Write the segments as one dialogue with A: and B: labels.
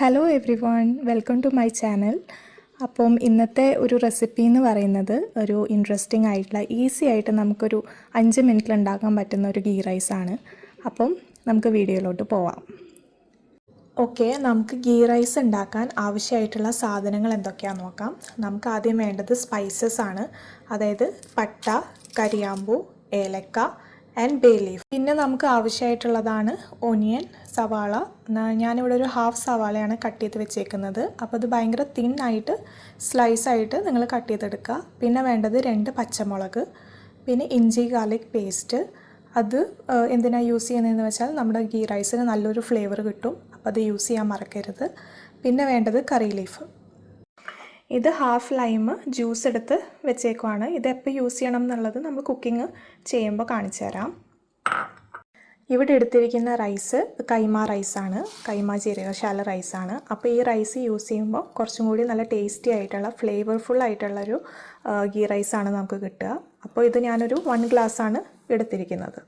A: Hello everyone, welcome to my channel. അപ്പം ഇന്നത്തെ ഒരു റെസിപ്പി എന്ന് പറയുന്നത് ഒരു ഇൻട്രസ്റ്റിംഗ് ആയിട്ടുള്ള ഈസി ആയിട്ട് നമുക്കൊരു 5 മിനിറ്റിൽ ഉണ്ടാക്കാൻ പറ്റുന്ന ഒരു ഗീ റൈസാണ്. അപ്പം നമുക്ക് വീഡിയോയിലോട്ട് പോവാം. ഓക്കെ, നമുക്ക് ഗീ റൈസ് ഉണ്ടാക്കാൻ ആവശ്യമായിട്ടുള്ള സാധനങ്ങൾ എന്തൊക്കെയാണെന്ന് നോക്കാം. നമുക്ക് ആദ്യം വേണ്ടത് സ്പൈസസ് ആണ്, അതായത് പട്ട, കരിയാമ്പൂ, ഏലക്ക ആൻഡ് ബേ ലീഫ്. പിന്നെ നമുക്ക് ആവശ്യമായിട്ടുള്ളതാണ് ഓനിയൻ, സവാള. ഞാനിവിടെ ഒരു ഹാഫ് സവാളയാണ് കട്ട് ചെയ്ത് വെച്ചേക്കുന്നത്. അപ്പോൾ അത് ഭയങ്കര തിന്നായിട്ട് സ്ലൈസായിട്ട് നിങ്ങൾ കട്ട് ചെയ്തെടുക്കുക. പിന്നെ വേണ്ടത് 2 പച്ചമുളക്, പിന്നെ ഇഞ്ചി ഗാർലിക് പേസ്റ്റ്. അത് എന്തിനാണ് യൂസ് ചെയ്യുന്നതെന്ന് വെച്ചാൽ നമ്മുടെ ഗീ റൈസിന് നല്ലൊരു ഫ്ലേവർ കിട്ടും, അപ്പോൾ അത് യൂസ് ചെയ്യാൻ മറക്കരുത്. പിന്നെ വേണ്ടത് കറി ലീഫ്. ഇത് ഹാഫ് ലൈം ജ്യൂസ് എടുത്ത് വെച്ചേക്കുവാണ്. ഇത് എപ്പോൾ യൂസ് ചെയ്യണം എന്നുള്ളത് നമ്മൾ കുക്കിംഗ് ചെയ്യുമ്പോൾ കാണിച്ചു തരാം. ഇവിടെ എടുത്തിരിക്കുന്ന റൈസ് കൈമ റൈസാണ്, കൈമ ജീരകശാല റൈസാണ്. അപ്പോൾ ഈ റൈസ് യൂസ് ചെയ്യുമ്പോൾ കുറച്ചും കൂടി നല്ല ടേസ്റ്റി ആയിട്ടുള്ള ഫ്ലേവർഫുൾ ആയിട്ടുള്ളൊരു ഗീ റൈസാണ് നമുക്ക് കിട്ടുക. അപ്പോൾ ഇത് ഞാനൊരു 1 ഗ്ലാസ്സാണ് എടുത്തിരിക്കുന്നത്.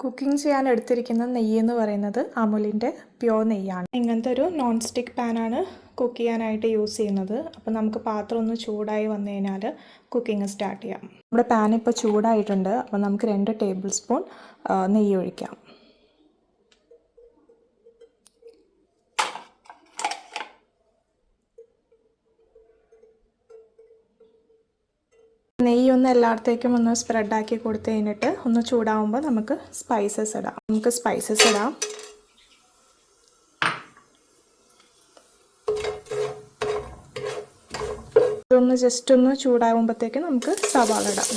A: കുക്കിംഗ് ചെയ്യാൻ എടുത്തിരിക്കുന്ന നെയ്യ് എന്ന് പറയുന്നത് അമുലിൻ്റെ പ്യോർ നെയ്യാണ്. ഇങ്ങനത്തെ ഒരു നോൺ സ്റ്റിക്ക് പാനാണ് കുക്ക് ചെയ്യാനായിട്ട് യൂസ് ചെയ്യുന്നത്. അപ്പോൾ നമുക്ക് പാത്രം ഒന്ന് ചൂടായി വന്നു കഴിഞ്ഞാൽ കുക്കിംഗ് സ്റ്റാർട്ട് ചെയ്യാം. നമ്മുടെ പാൻ ഇപ്പോൾ ചൂടായിട്ടുണ്ട്. അപ്പോൾ നമുക്ക് 2 ടേബിൾ സ്പൂൺ നെയ്യ് ഒഴിക്കാം. നെയ്യ് ഒന്ന് എല്ലായിടത്തേക്കും ഒന്ന് സ്പ്രെഡാക്കി കൊടുത്തു കഴിഞ്ഞിട്ട് ഒന്ന് ചൂടാവുമ്പോൾ നമുക്ക് സ്പൈസസ് ഇടാം. ഇതൊന്ന് ജസ്റ്റ് ഒന്ന് ചൂടാവുമ്പോഴത്തേക്ക് നമുക്ക് സവാള ഇടാം.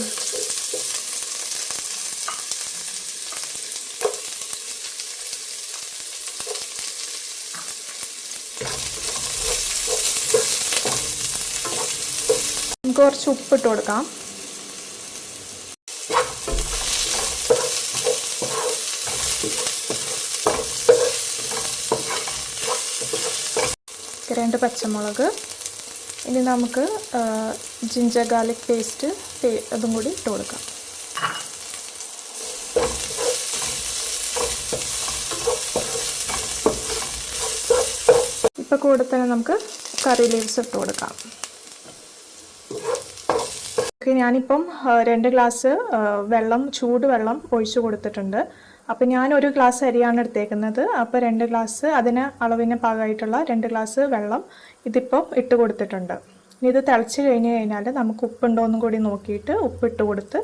A: നമുക്ക് കുറച്ച് ഉപ്പിട്ട് കൊടുക്കാം. രണ്ട് പച്ചമുളക്. ഇനി നമുക്ക് ജിഞ്ചർ ഗാർലിക് പേസ്റ്റ് അതും കൂടി ഇട്ട് കൊടുക്കാം. ഇപ്പോൾ കൂടെ തന്നെ നമുക്ക് കറി ലീവ്സ് ഇട്ട് കൊടുക്കാം. ഞാനിപ്പം 2 ഗ്ലാസ് വെള്ളം, ചൂടുവെള്ളം ഒഴിച്ചു കൊടുത്തിട്ടുണ്ട്. അപ്പോൾ ഞാൻ 1 ഗ്ലാസ് അരിയാണ് എടുത്തേക്കുന്നത്. അപ്പോൾ 2 ഗ്ലാസ് അതിന് അളവിന് പാകമായിട്ടുള്ള 2 ഗ്ലാസ് വെള്ളം ഇതിപ്പോൾ ഇട്ട് കൊടുത്തിട്ടുണ്ട്. ഇനി ഇത് തിളച്ച് കഴിഞ്ഞ് കഴിഞ്ഞാൽ നമുക്ക് ഉപ്പുണ്ടോയെന്നും കൂടി നോക്കിയിട്ട് ഉപ്പിട്ട് കൊടുത്ത്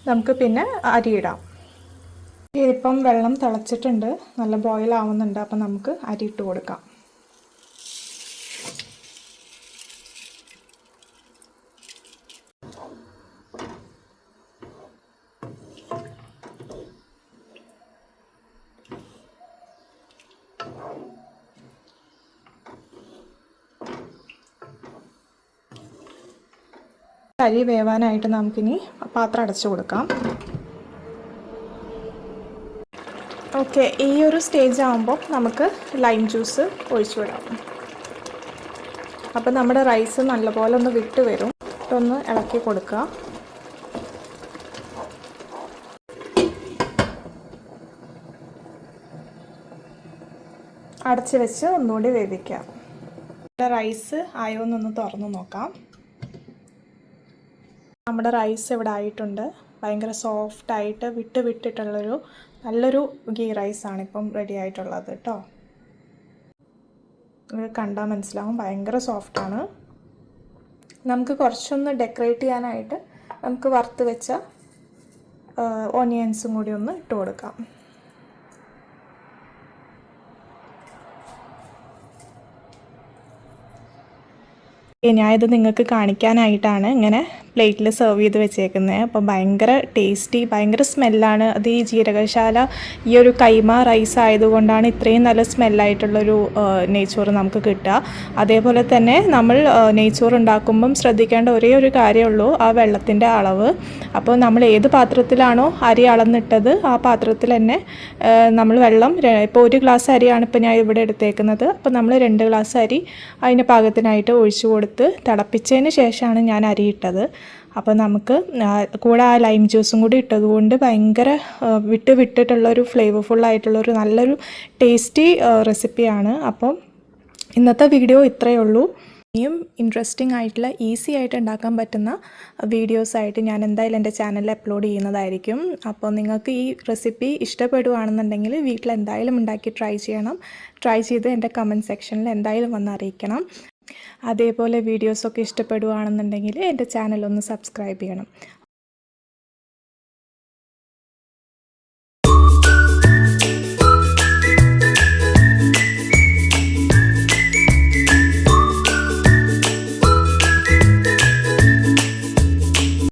A: നമുക്ക് പിന്നെ അരിയിടാം. ഇതിപ്പം വെള്ളം തിളച്ചിട്ടുണ്ട്, നല്ല ബോയിൽ ആവുന്നുണ്ട്. അപ്പോൾ നമുക്ക് അരി ഇട്ട് കൊടുക്കാം. അരി വേവാനായിട്ട് നമുക്കിനി പാത്രം അടച്ചു കൊടുക്കാം. ഓക്കെ, ഈ ഒരു സ്റ്റേജ് ആകുമ്പോൾ നമുക്ക് ലൈം ജ്യൂസ് ഒഴിച്ചു വിടാം. അപ്പോൾ നമ്മുടെ റൈസ് നല്ലപോലെ ഒന്ന് വിട്ട് വരും. ഒന്ന് ഇളക്കി കൊടുക്കുക. അടച്ച് വെച്ച് ഒന്നുകൂടി വേവിക്കാം. റൈസ് ആയോ എന്നൊന്ന് തുറന്ന് നോക്കാം. നമ്മുടെ റൈസ് ഇവിടെ ആയിട്ടുണ്ട്. ഭയങ്കര സോഫ്റ്റായിട്ട് വിട്ടിട്ടുള്ളൊരു നല്ലൊരു ഗീ റൈസാണ് ഇപ്പം റെഡി ആയിട്ടുള്ളത് കേട്ടോ. നിങ്ങൾക്ക് കണ്ടാൽ മനസ്സിലാവും, ഭയങ്കര സോഫ്റ്റാണ്. നമുക്ക് കുറച്ചൊന്ന് ഡെക്കറേറ്റ് ചെയ്യാനായിട്ട് നമുക്ക് വറുത്ത് വെച്ച ഓണിയൻസും കൂടി ഒന്ന് ഇട്ട് കൊടുക്കാം. ഞാനിത് നിങ്ങൾക്ക് കാണിക്കാനായിട്ടാണ് ഇങ്ങനെ പ്ലേറ്റിൽ സെർവ് ചെയ്ത് വെച്ചേക്കുന്നത്. അപ്പോൾ ഭയങ്കര ടേസ്റ്റി, ഭയങ്കര സ്മെല്ലാണ്. അത് ഈ ജീരകശാല ഈ ഒരു കൈമ റൈസ് ആയതുകൊണ്ടാണ് ഇത്രയും നല്ല സ്മെല്ലായിട്ടുള്ളൊരു നെയ്ച്ചോറ് നമുക്ക് കിട്ടുക. അതേപോലെ തന്നെ നമ്മൾ നെയ്ച്ചോറ് ഉണ്ടാക്കുമ്പം ശ്രദ്ധിക്കേണ്ട ഒരേ ഒരു കാര്യമുള്ളൂ, ആ വെള്ളത്തിൻ്റെ അളവ്. അപ്പോൾ നമ്മൾ ഏത് പാത്രത്തിലാണോ അരി അളന്നിട്ടത് ആ പാത്രത്തിൽ തന്നെ നമ്മൾ വെള്ളം, ഇപ്പോൾ 1 ഗ്ലാസ് അരിയാണ് ഇപ്പോൾ ഞാൻ ഇവിടെ എടുത്തേക്കുന്നത്. അപ്പോൾ നമ്മൾ 2 ഗ്ലാസ് അരി അതിൻ്റെ പാകത്തിനായിട്ട് ഒഴിച്ചു കൊടുത്ത് കൊടുത്ത് തിളപ്പിച്ചതിന് ശേഷമാണ് ഞാൻ അരി ഇട്ടത്. അപ്പോൾ നമുക്ക് കൂടെ ആ ലൈം ജ്യൂസും കൂടി ഇട്ടതുകൊണ്ട് ഭയങ്കര വിട്ടിട്ടുള്ളൊരു ഫ്ലേവർഫുള്ളായിട്ടുള്ളൊരു നല്ലൊരു ടേസ്റ്റി റെസിപ്പിയാണ്. അപ്പം ഇന്നത്തെ വീഡിയോ ഇത്രയേ ഉള്ളൂ. ഇനിയും ഇൻട്രസ്റ്റിംഗ് ആയിട്ടുള്ള ഈസി ആയിട്ട് ഉണ്ടാക്കാൻ പറ്റുന്ന വീഡിയോസായിട്ട് ഞാൻ എന്തായാലും എൻ്റെ ചാനലിൽ അപ്ലോഡ് ചെയ്യുന്നതായിരിക്കും. അപ്പോൾ നിങ്ങൾക്ക് ഈ റെസിപ്പി ഇഷ്ടപ്പെടുകയാണെന്നുണ്ടെങ്കിൽ വീട്ടിൽ എന്തായാലും ഉണ്ടാക്കി ട്രൈ ചെയ്യണം. ട്രൈ ചെയ്ത് എൻ്റെ കമൻറ്റ് സെക്ഷനിൽ എന്തായാലും വന്ന് അറിയിക്കണം. അതേപോലെ വീഡിയോസൊക്കെ ഇഷ്ടപ്പെടുകയാണെന്നുണ്ടെങ്കിൽ എൻ്റെ ചാനലൊന്ന് സബ്സ്ക്രൈബ് ചെയ്യണം.